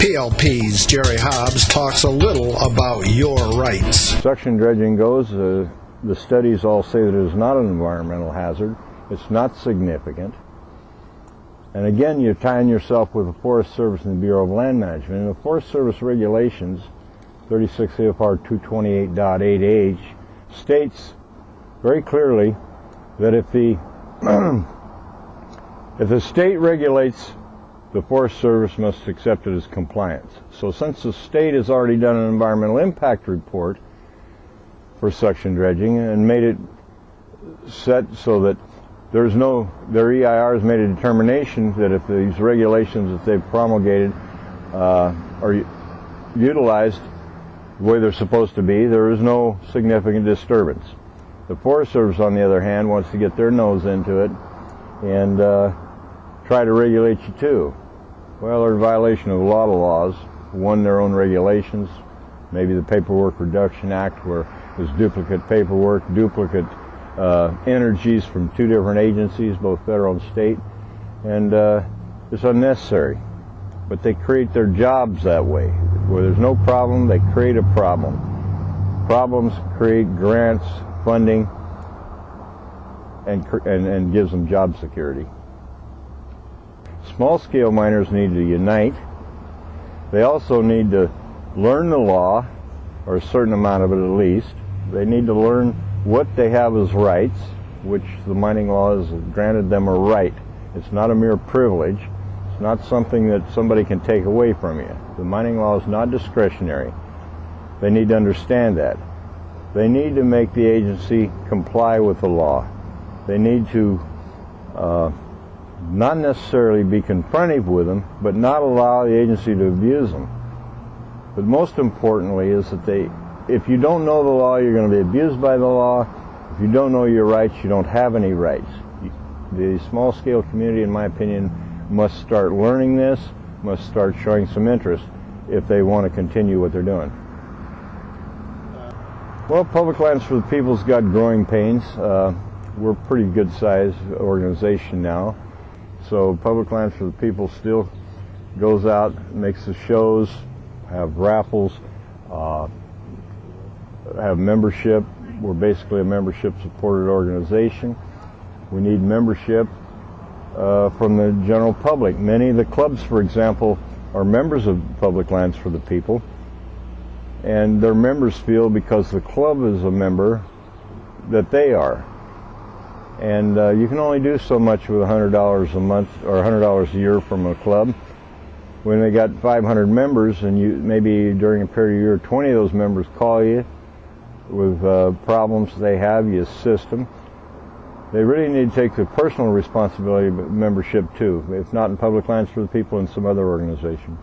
PLP's Jerry Hobbs talks a little about your rights. Suction dredging goes, the studies all say that it is not an environmental hazard. It's not significant. And again, you're tying yourself with the Forest Service and the Bureau of Land Management. And the Forest Service regulations, 36 CFR 228.8H, states very clearly that if the state regulates, the Forest Service must accept it as compliance. So since the state has already done an environmental impact report for suction dredging and made it set so that their EIR has made a determination that if these regulations that they've promulgated are utilized the way they're supposed to be, there is no significant disturbance. The Forest Service, on the other hand, wants to get their nose into it and try to regulate you too. Well, they're in violation of a lot of laws. One, their own regulations, maybe the Paperwork Reduction Act, where there's duplicate paperwork, duplicate energies from two different agencies, both federal and state, and it's unnecessary. But they create their jobs that way. Where there's no problem, they create a problem. Problems create grants, funding, and gives them job security. Small-scale miners need to unite. They also need to learn the law, or a certain amount of it at least. They need to learn what they have as rights, which the mining law has granted them a right. It's not a mere privilege. It's not something that somebody can take away from you. The mining law is not discretionary. They need to understand that. They need to make the agency comply with the law. They need to not necessarily be confrontive with them, but not allow the agency to abuse them. But most importantly is that if you don't know the law, you're going to be abused by the law. If you don't know your rights, you don't have any rights. The small-scale community, in my opinion, must start learning this, must start showing some interest if they want to continue what they're doing. Well, Public Lands for the People's got growing pains. We're a pretty good-sized organization now. So Public Lands for the People still goes out, makes the shows, have raffles, have membership. We're basically a membership-supported organization. We need membership from the general public. Many of the clubs, for example, are members of Public Lands for the People, and their members feel because the club is a member that they are. And you can only do so much with $100 a month or $100 a year from a club. When they got 500 members, and maybe during a period of a year, 20 of those members call you with problems they have, you assist them. They really need to take the personal responsibility of membership too, if not in Public Lands for the People, in some other organization.